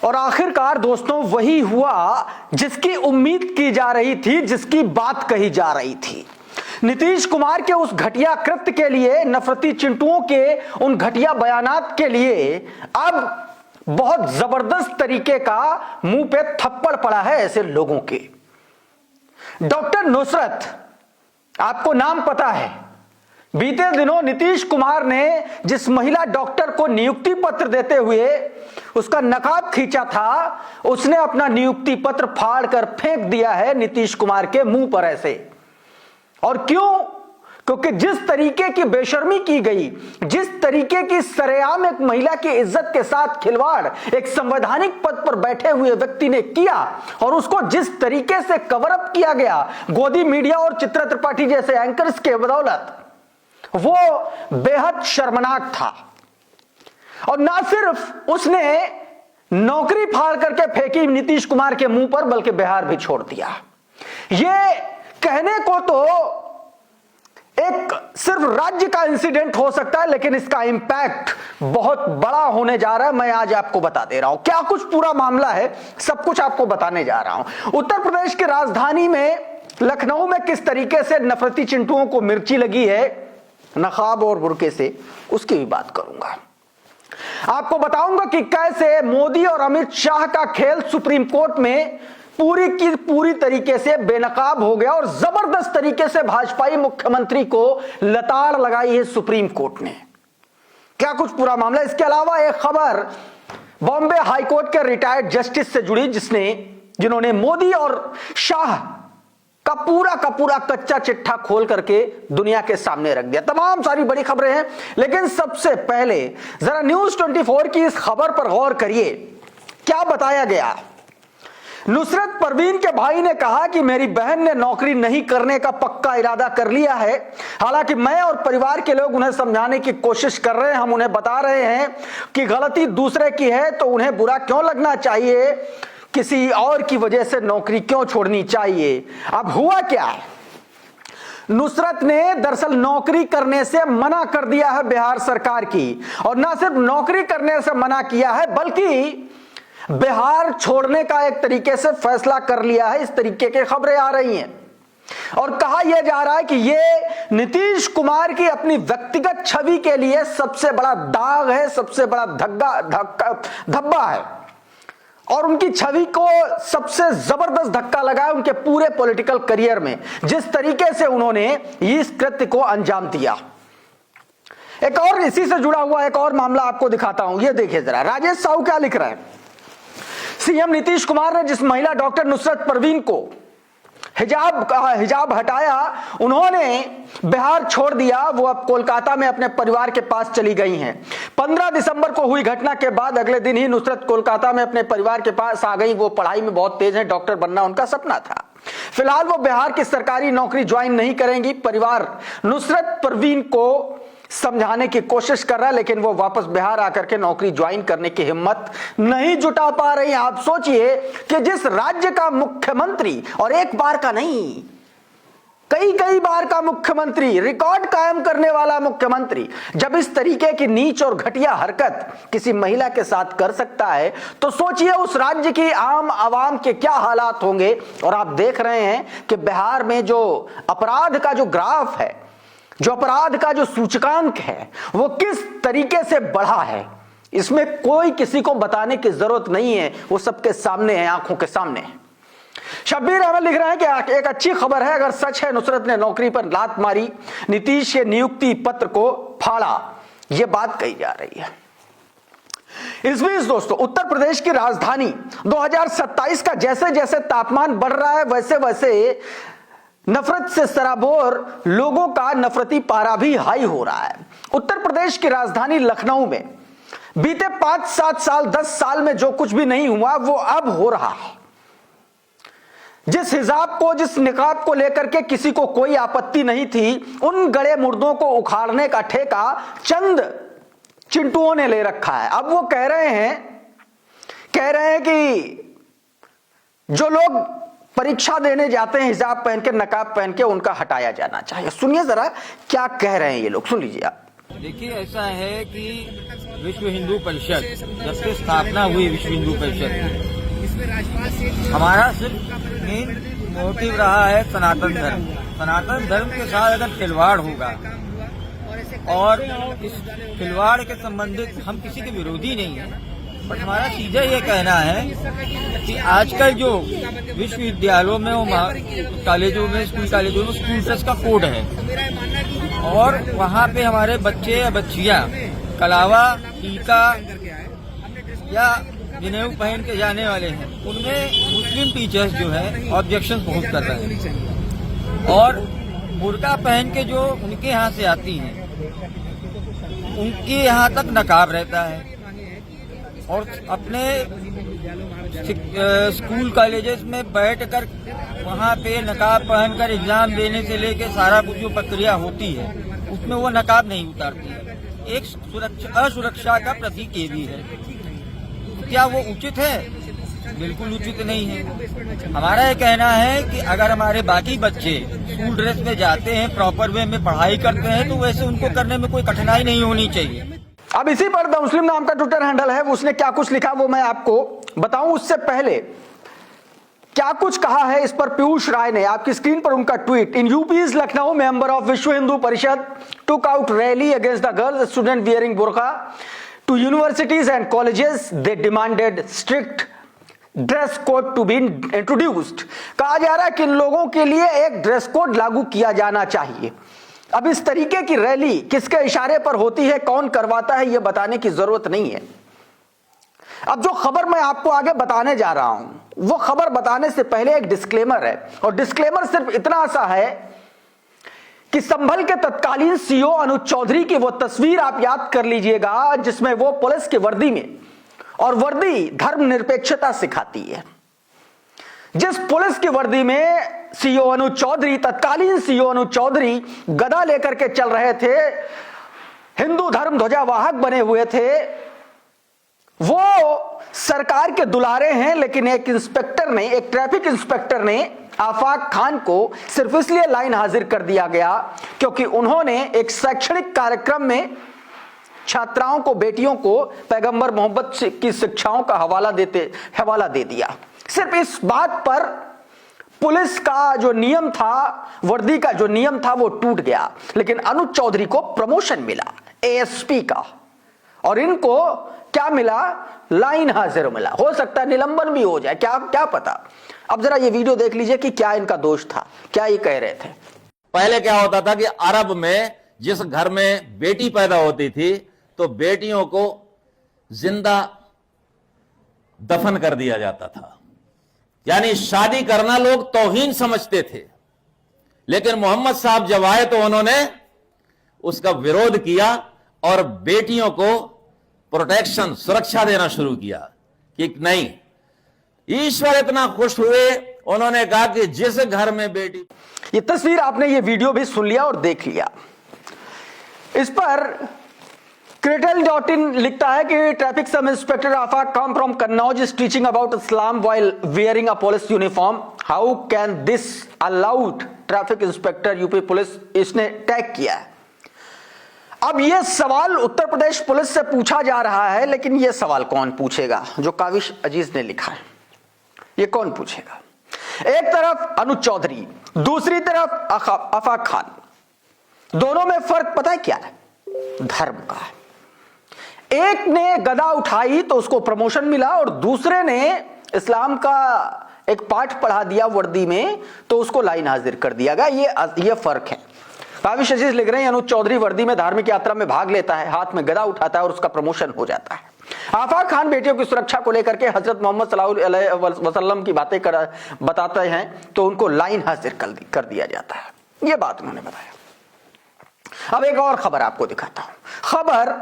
और आखिरकार दोस्तों वही हुआ जिसकी उम्मीद की जा रही थी, जिसकी बात कही जा रही थी। नीतीश कुमार के उस घटिया कृत्य के लिए, नफरती चिंटुओं के उन घटिया बयानात के लिए अब बहुत जबरदस्त तरीके का मुंह पे थप्पड़ पड़ा है ऐसे लोगों के। डॉक्टर नुसरत, आपको नाम पता है, बीते दिनों नीतीश कुमार ने जिस महिला डॉक्टर को नियुक्ति पत्र देते हुए उसका नकाब खींचा था, उसने अपना नियुक्ति पत्र फाड़ कर फेंक दिया है नीतीश कुमार के मुंह पर ऐसे। और क्यों? क्योंकि जिस तरीके की बेशर्मी की गई, जिस तरीके की सरेआम एक महिला की इज्जत के साथ खिलवाड़ एक संवैधानिक पद पर बैठे हुए व्यक्ति ने किया, और उसको जिस तरीके से कवर अप किया गया गोदी मीडिया और चित्रा त्रिपाठी जैसे एंकर्स के बदौलत, वो बेहद शर्मनाक था। और ना सिर्फ उसने नौकरी फाड़ करके फेंकी नीतीश कुमार के मुंह पर, बल्कि बिहार भी छोड़ दिया। ये कहने को तो एक सिर्फ राज्य का इंसिडेंट हो सकता है, लेकिन इसका इंपैक्ट बहुत बड़ा होने जा रहा है। मैं आज आपको बता दे रहा हूं क्या कुछ पूरा मामला है, सब कुछ आपको बताने जा रहा हूं। उत्तर प्रदेश की राजधानी में लखनऊ में किस तरीके से नफरती चिंटुओं को मिर्ची लगी है नकाब और बुर्के से, उसकी भी बात करूंगा। आपको बताऊंगा कि कैसे मोदी और अमित शाह का खेल सुप्रीम कोर्ट में पूरी की पूरी तरीके से बेनकाब हो गया और जबरदस्त तरीके से भाजपाई मुख्यमंत्री को लताड़ लगाई है सुप्रीम कोर्ट ने। क्या कुछ पूरा मामला। इसके अलावा एक खबर बॉम्बे हाईकोर्ट के रिटायर्ड जस्टिस से जुड़ी, जिन्होंने मोदी और शाह का पूरा कच्चा चिट्ठा खोल करके दुनिया के सामने रख दिया। तमाम सारी बड़ी खबरें हैं, लेकिन सबसे पहले जरा न्यूज 24 की इस खबर पर गौर करिए। क्या बताया गया? नुसरत परवीन के भाई ने कहा कि मेरी बहन ने नौकरी नहीं करने का पक्का इरादा कर लिया है। हालांकि मैं और परिवार के लोग उन्हें समझाने की कोशिश कर रहे हैं। हम उन्हें बता रहे हैं कि गलती दूसरे की है तो उन्हें बुरा क्यों लगना चाहिए, किसी और की वजह से नौकरी क्यों छोड़नी चाहिए। अब हुआ क्या? नुसरत ने दरअसल नौकरी करने से मना कर दिया है बिहार सरकार की, और ना सिर्फ नौकरी करने से मना किया है बल्कि बिहार छोड़ने का एक तरीके से फैसला कर लिया है। इस तरीके की खबरें आ रही हैं और कहा यह जा रहा है कि यह नीतीश कुमार की अपनी व्यक्तिगत छवि के लिए सबसे बड़ा दाग है, सबसे बड़ा धब्बा है, और उनकी छवि को सबसे जबरदस्त धक्का लगा है उनके पूरे पॉलिटिकल करियर में, जिस तरीके से उन्होंने इस कृत्य को अंजाम दिया। एक और इसी से जुड़ा हुआ एक और मामला आपको दिखाता हूं, ये देखिए जरा। राजेश साहू क्या लिख रहे हैं? सीएम नीतीश कुमार ने जिस महिला डॉक्टर नुसरत परवीन को हिजाब हटाया, उन्होंने बिहार छोड़ दिया। वो अब कोलकाता में अपने परिवार के पास चली गई हैं। 15 दिसंबर को हुई घटना के बाद अगले दिन ही नुसरत कोलकाता में अपने परिवार के पास आ गई। वो पढ़ाई में बहुत तेज है, डॉक्टर बनना उनका सपना था। फिलहाल वो बिहार की सरकारी नौकरी ज्वाइन नहीं करेंगी। परिवार नुसरत परवीन को समझाने की कोशिश कर रहा है, लेकिन वो वापस बिहार आकर के नौकरी ज्वाइन करने की हिम्मत नहीं जुटा पा रही। आप सोचिए कि जिस राज्य का मुख्यमंत्री, और एक बार का नहीं कई बार का मुख्यमंत्री, रिकॉर्ड कायम करने वाला मुख्यमंत्री, जब इस तरीके की नीच और घटिया हरकत किसी महिला के साथ कर सकता है, तो सोचिए उस राज्य की आम आवाम के क्या हालात होंगे। और आप देख रहे हैं कि बिहार में जो अपराध का जो ग्राफ है, जो अपराध का जो सूचकांक है, वो किस तरीके से बढ़ा है, इसमें कोई किसी को बताने की जरूरत नहीं है, वो सबके सामने है, आंखों के सामने है। शब्बीर अहमद लिख रहे हैं कि एक अच्छी खबर है, अगर सच है नुसरत ने नौकरी पर लात मारी, नीतीश के नियुक्ति पत्र को फाड़ा, यह बात कही जा रही है। इस बीच दोस्तों उत्तर प्रदेश की राजधानी 2027 का जैसे जैसे तापमान बढ़ रहा है, वैसे वैसे नफरत से सराबोर लोगों का नफरती पारा भी हाई हो रहा है। उत्तर प्रदेश की राजधानी लखनऊ में बीते 5-7 साल 10 साल में जो कुछ भी नहीं हुआ वो अब हो रहा है। जिस हिजाब को, जिस निकाब को लेकर के किसी को कोई आपत्ति नहीं थी, उन गड़े मुर्दों को उखाड़ने का ठेका चंद चिंटुओं ने ले रखा है। अब वो कह रहे हैं कि जो लोग परीक्षा देने जाते हैं हिजाब पहन के, नकाब पहन के, उनका हटाया जाना चाहिए। सुनिए जरा क्या कह रहे हैं ये लोग, सुन लीजिए आप। देखिए ऐसा है कि विश्व हिंदू परिषद, जब से स्थापना हुई विश्व हिंदू परिषद, हमारा सिर्फ मेन मोटिव रहा है सनातन धर्म। सनातन धर्म के साथ अगर खिलवाड़ होगा, और इस खिलवाड़ के संबंधित हम किसी के विरोधी नहीं है, बट हमारा सीधा ये कहना है कि आजकल जो विश्वविद्यालयों में और कॉलेजों में, स्कूल कॉलेजों में स्कूल ड्रेस का कोड है, और वहाँ पे हमारे बच्चे या बच्चियाँ कलावा, टीका या जनेऊ पहन के जाने वाले हैं, उनमें मुस्लिम टीचर्स जो है ऑब्जेक्शन बहुत कर रहे हैं, और बुर्का पहन के जो उनके यहाँ से आती हैं उनके यहाँ तक नकाब रहता है, और अपने स्कूल कॉलेजेस में बैठकर वहाँ पे नकाब पहनकर एग्जाम देने से लेके सारा कुछ जो प्रक्रिया होती है उसमें वो नकाब नहीं उतारती है। एक असुरक्षा का प्रतीक ये भी है। क्या वो उचित है? बिल्कुल उचित नहीं है। हमारा ये कहना है कि अगर हमारे बाकी बच्चे स्कूल ड्रेस में जाते हैं, प्रॉपर वे में पढ़ाई करते हैं, तो वैसे उनको करने में कोई कठिनाई नहीं होनी चाहिए। अब इसी पर द मुस्लिम नाम का ट्विटर हैंडल है, उसने क्या कुछ लिखा वो मैं आपको बताऊं। उससे पहले क्या कुछ कहा है इस पर पीयूष राय ने, आपकी स्क्रीन पर उनका tweet. In UP's Lucknow, member of Vishwa Hindu Parishad took out rally against the girls student wearing burqa to universities and colleges. They demanded strict dress code to be introduced. कहा जा रहा है कि इन लोगों के लिए एक ड्रेस कोड लागू किया जाना चाहिए। अब इस तरीके की रैली किसके इशारे पर होती है, कौन करवाता है, यह बताने की जरूरत नहीं है। अब जो खबर मैं आपको आगे बताने जा रहा हूं, वो खबर बताने से पहले एक डिस्क्लेमर है, और डिस्क्लेमर सिर्फ इतना सा है कि संभल के तत्कालीन सीईओ अनुज चौधरी की वो तस्वीर आप याद कर लीजिएगा जिसमें वो पुलिस की वर्दी में, और वर्दी धर्मनिरपेक्षता सिखाती है। जिस पुलिस की वर्दी में सीईओ अनुज चौधरी, तत्कालीन सीईओ अनुज चौधरी गदा लेकर के चल रहे थे, हिंदू धर्म ध्वजावाहक बने हुए थे, वो सरकार के दुलारे हैं। लेकिन एक इंस्पेक्टर ने, एक ट्रैफिक इंस्पेक्टर ने आफाक खान को सिर्फ इसलिए लाइन हाजिर कर दिया गया क्योंकि उन्होंने एक शैक्षणिक कार्यक्रम में छात्राओं को, बेटियों को पैगंबर मोहम्मद की शिक्षाओं का हवाला दे दिया। सिर्फ इस बात पर पुलिस का जो नियम था, वर्दी का जो नियम था, वो टूट गया। लेकिन अनुज चौधरी को प्रमोशन मिला एएसपी का, और इनको क्या मिला? लाइन हाजिर मिला। हो सकता है निलंबन भी हो जाए, क्या पता। अब जरा ये वीडियो देख लीजिए कि क्या इनका दोष था, क्या ये कह रहे थे। पहले क्या होता था कि अरब में जिस घर में बेटी पैदा होती थी तो बेटियों को जिंदा दफन कर दिया जाता था, यानी शादी करना लोग तौहीन समझते थे। लेकिन मोहम्मद साहब जब आए तो उन्होंने उसका विरोध किया और बेटियों को प्रोटेक्शन, सुरक्षा देना शुरू किया कि नहीं। ईश्वर इतना खुश हुए, उन्होंने कहा कि जिस घर में बेटी। ये तस्वीर आपने, ये वीडियो भी सुन लिया और देख लिया। इस पर Critel.in लिखता है कि traffic sub inspector Afaq Khan from Kannauj is teaching about Islam while wearing a police uniform. How can this allowed traffic inspector UP police, इसने टैग किया है। अब यह सवाल उत्तर प्रदेश पुलिस से पूछा जा रहा है, लेकिन यह सवाल कौन पूछेगा? जो काविश अजीज ने लिखा है, यह कौन पूछेगा? एक तरफ अनुज चौधरी, दूसरी तरफ आफाक खान। दोनों में फर्क पता है क्या है? धर्म का है। एक ने गदा उठाई तो उसको प्रमोशन मिला, और दूसरे ने इस्लाम का एक पाठ पढ़ा दिया वर्दी में तो उसको लाइन हाजिर कर दिया गया। ये फर्क है। काविश अजीज लिख रहे हैं अनुज चौधरी वर्दी में धार्मिक यात्रा में भाग लेता है, हाथ में गदा उठाता है और उसका प्रमोशन हो जाता है। आफाक खान बेटियों की सुरक्षा को लेकर के हजरत मोहम्मद सल्लल्लाहु अलैहि वसल्लम की बातें बताते हैं तो उनको लाइन हाजिर कर दिया जाता है। यह बात उन्होंने बताया। अब एक और खबर आपको दिखाता हूं। खबर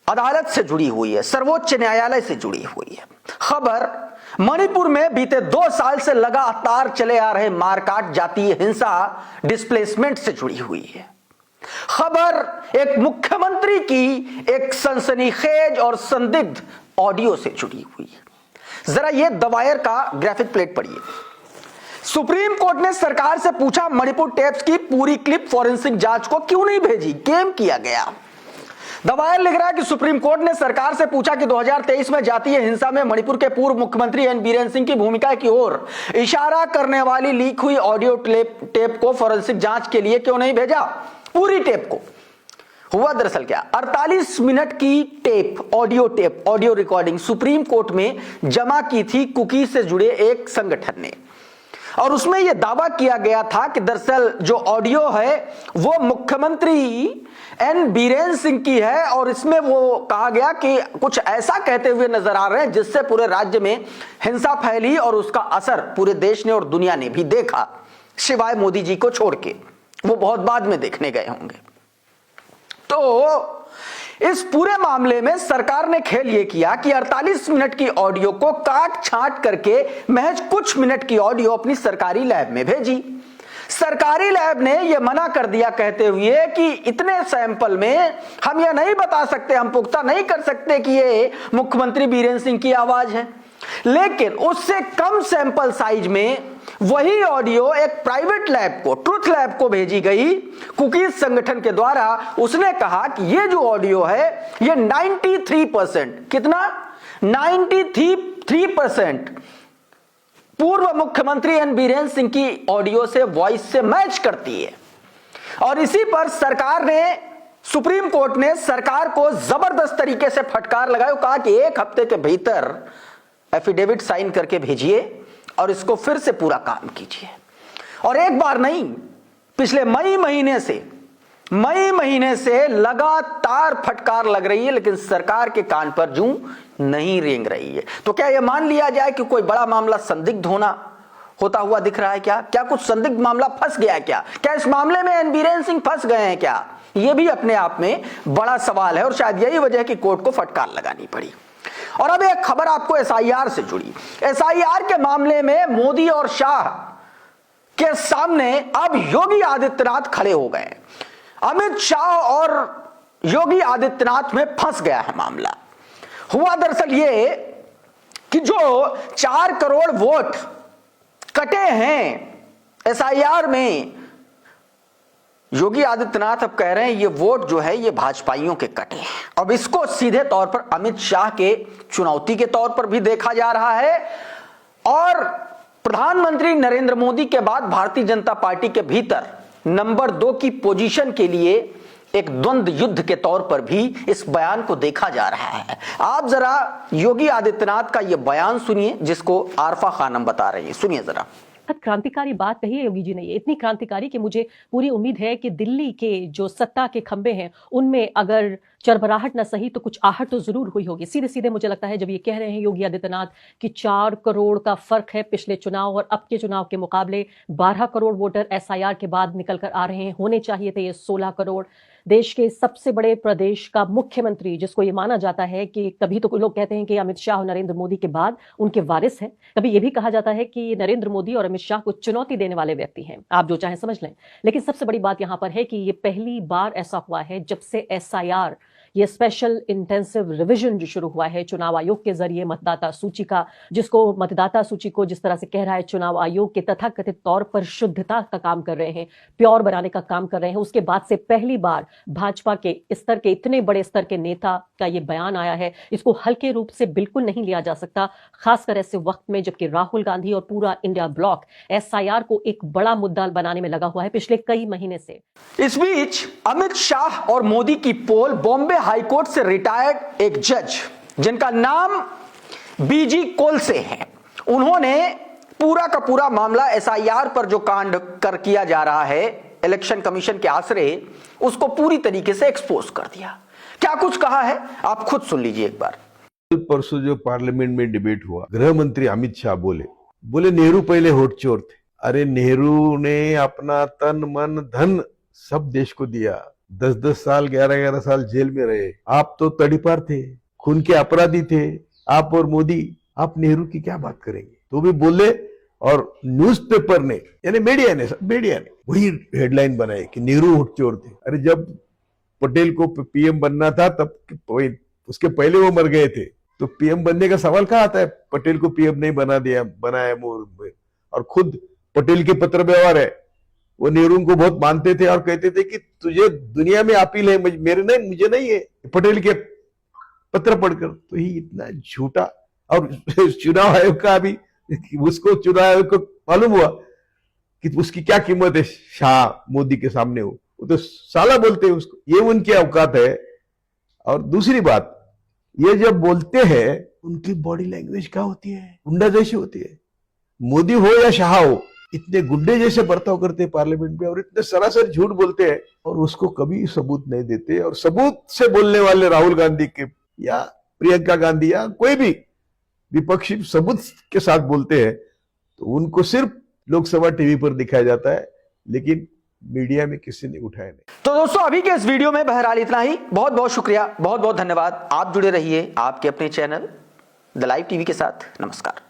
अदालत से जुड़ी हुई है, सर्वोच्च न्यायालय से जुड़ी हुई है। खबर मणिपुर में बीते 2 साल से लगातार चले आ रहे मारकाट, जातीय हिंसा, डिस्प्लेसमेंट से जुड़ी हुई है। खबर एक मुख्यमंत्री की एक सनसनीखेज और संदिग्ध ऑडियो से जुड़ी हुई है। जरा ये द वायर का ग्राफिक प्लेट पढ़िए। सुप्रीम कोर्ट ने सरकार से पूछा, मणिपुर टेप्स की पूरी क्लिप फॉरेंसिक जांच को क्यों नहीं भेजी? गेम किया गया। दवायल लिख रहा है कि सुप्रीम कोर्ट ने सरकार से पूछा कि 2023 में जातीय हिंसा में मणिपुर के पूर्व मुख्यमंत्री एन बीरेन सिंह की भूमिका की ओर इशारा करने वाली लीक हुई ऑडियो टेप को फॉरेंसिक जांच के लिए क्यों नहीं भेजा। पूरी टेप को। हुआ दरअसल क्या, 48 मिनट की tape, audio recording supreme court में जमा की थी कुकी से जुड़े एक संगठन ने, और उसमें यह दावा किया गया था कि दरअसल जो ऑडियो है वो मुख्यमंत्री एन बीरेन सिंह की है, और इसमें वो कहा गया कि कुछ ऐसा कहते हुए नजर आ रहे हैं जिससे पूरे राज्य में हिंसा फैली और उसका असर पूरे देश ने और दुनिया ने भी देखा, सिवाय मोदी जी को छोड़ के, वो बहुत बाद में देखने गए होंगे। तो इस पूरे मामले में सरकार ने खेल यह किया कि 48 मिनट की ऑडियो को काट छांट करके महज कुछ मिनट की ऑडियो अपनी सरकारी लैब में भेजी। सरकारी लैब ने यह मना कर दिया कहते हुए कि इतने सैंपल में हम यह नहीं बता सकते, हम पुख्ता नहीं कर सकते कि यह मुख्यमंत्री बीरेन सिंह की आवाज है। लेकिन उससे कम सैंपल साइज में वही ऑडियो एक प्राइवेट लैब को, ट्रुथ लैब को भेजी गई कुकीज संगठन के द्वारा। उसने कहा कि ये जो ऑडियो है ये 93%, कितना, 93% पूर्व मुख्यमंत्री एन बीरेन सिंह की ऑडियो से, वॉइस से मैच करती है। और इसी पर सरकार ने, सुप्रीम कोर्ट ने सरकार को जबरदस्त तरीके से फटकार लगाई, कहा कि 1 हफ्ते के भीतर एफिडेविट साइन करके भेजिए और इसको फिर से पूरा काम कीजिए। और एक बार नहीं, पिछले मई महीने से लगातार फटकार लग रही है, लेकिन सरकार के कान पर जूं नहीं रेंग रही है। तो क्या यह मान लिया जाए कि कोई बड़ा मामला संदिग्ध होता हुआ दिख रहा है? क्या कुछ संदिग्ध मामला फंस गया है? क्या इस मामले में एन बीरेन सिंह फंस गए हैं? क्या यह भी अपने आप में बड़ा सवाल है, और शायद यही वजह है कि कोर्ट को फटकार लगानी पड़ी। और अब एक खबर आपको एसआईआर से जुड़ी। एसआईआर के मामले में मोदी और शाह के सामने अब योगी आदित्यनाथ खड़े हो गए। अमित शाह और योगी आदित्यनाथ में फंस गया है मामला। हुआ दरअसल ये कि जो 4 करोड़ वोट कटे हैं एसआईआर में, योगी आदित्यनाथ अब कह रहे हैं ये वोट जो है ये भाजपाइयों के कटे हैं। अब इसको सीधे तौर पर अमित शाह के चुनौती के तौर पर भी देखा जा रहा है, और प्रधानमंत्री नरेंद्र मोदी के बाद भारतीय जनता पार्टी के भीतर नंबर 2 की पोजीशन के लिए एक द्वंद्व युद्ध के तौर पर भी इस बयान को देखा जा रहा है। आप जरा योगी आदित्यनाथ का यह बयान सुनिए, जिसको आरफा खानम बता रही है, सुनिए जरा। क्रांतिकारी बात कही है योगी जी ने, ये इतनी क्रांतिकारी कि मुझे पूरी उम्मीद है कि दिल्ली के जो सत्ता के खंबे हैं उनमें अगर चरबराहट न सही तो कुछ आहट तो जरूर हुई होगी। सीधे सीधे मुझे लगता है जब ये कह रहे हैं योगी आदित्यनाथ कि 4 करोड़ का फर्क है पिछले चुनाव और अब के चुनाव के मुकाबले, 12 करोड़ वोटर एसआईआर के बाद निकल कर आ रहे हैं, होने चाहिए थे ये 16 करोड़। देश के सबसे बड़े प्रदेश का मुख्यमंत्री, जिसको ये माना जाता है कि कभी तो लोग कहते हैं कि अमित शाह और नरेंद्र मोदी के बाद उनके वारिस हैं, कभी ये भी कहा जाता है कि नरेंद्र मोदी और अमित शाह को चुनौती देने वाले व्यक्ति हैं, आप जो चाहें समझ लें। लेकिन सबसे बड़ी बात यहां पर है कि ये पहली बार ऐसा हुआ है जब से एसआईआर, ये स्पेशल इंटेंसिव रिवीजन जो शुरू हुआ है चुनाव आयोग के जरिए मतदाता सूची का, जिसको मतदाता सूची को जिस तरह से कह रहा है चुनाव आयोग के तथाकथित तौर पर शुद्धता का काम कर रहे हैं, प्योर बनाने का काम कर रहे हैं, उसके बाद से पहली बार भाजपा के स्तर के, इतने बड़े स्तर के नेता का ये बयान आया है। इसको हल्के रूप से बिल्कुल नहीं लिया जा सकता, खासकर ऐसे वक्त में जबकि राहुल गांधी और पूरा इंडिया ब्लॉक एसआईआर को एक बड़ा मुद्दा बनाने में लगा हुआ है पिछले कई महीने से। इस बीच अमित शाह और मोदी की पोल बॉम्बे हाईकोर्ट से रिटायर्ड एक जज, जिनका नाम बीजी कोलसे है, उन्होंने पूरा का पूरा मामला एसआईआर पर जो कांड कर किया जा रहा है इलेक्शन कमीशन के आसरे, उसको पूरी तरीके से एक्सपोज कर दिया। क्या कुछ कहा है आप खुद सुन लीजिए एक बार। परसों जो पार्लियामेंट में डिबेट हुआ, गृह मंत्री अमित शाह बोले नेहरू पहले होट चोर थे। अरे नेहरू ने अपना तन मन धन सब देश को दिया, 10-10 साल 11-11 साल जेल में रहे। आप तो तड़ीपार थे, खून के अपराधी थे आप और मोदी, आप नेहरू की क्या बात करेंगे? तो भी बोले, और न्यूज़पेपर ने यानी मीडिया ने वही हेडलाइन बनाई कि नेहरू होट चोर थे। अरे जब पटेल को पीएम बनना था तब उसके पहले वो मर गए थे, तो पीएम बनने का सवाल कहाँ आता है? पटेल को पीएम नहीं बनाया और खुद पटेल के पत्र व्यवहार है, वो नेहरू को बहुत मानते थे और कहते थे कि तुझे दुनिया में अपील है, मेरे नहीं, मुझे नहीं है। पटेल के पत्र पढ़कर तो ही इतना झूठा। और चुनाव आयोग का भी, उसको चुनाव आयोग को मालूम हुआ कि उसकी क्या कीमत है शाह मोदी के सामने। वो तो साला बोलते हैं उसको, ये उनकी औकात है। और दूसरी बात, ये जब बोलते हैं उनकी बॉडी लैंग्वेज क्या होती है, गुंडा जैसी होती है। मोदी हो या शाह हो, इतने गुंडे जैसे बर्ताव करते हैं पार्लियामेंट में और इतने सरासर झूठ बोलते हैं और उसको कभी सबूत नहीं देते। और सबूत से बोलने वाले राहुल गांधी के या प्रियंका गांधी या कोई भी विपक्षी सबूत के साथ बोलते हैं तो उनको सिर्फ लोकसभा टीवी पर दिखाया जाता है, लेकिन मीडिया में किसी ने उठाया नहीं। तो दोस्तों अभी के इस वीडियो में बहरहाल इतना ही। बहुत बहुत शुक्रिया, बहुत बहुत धन्यवाद। आप जुड़े रहिए आपके अपने चैनल द लाइव टीवी के साथ। नमस्कार।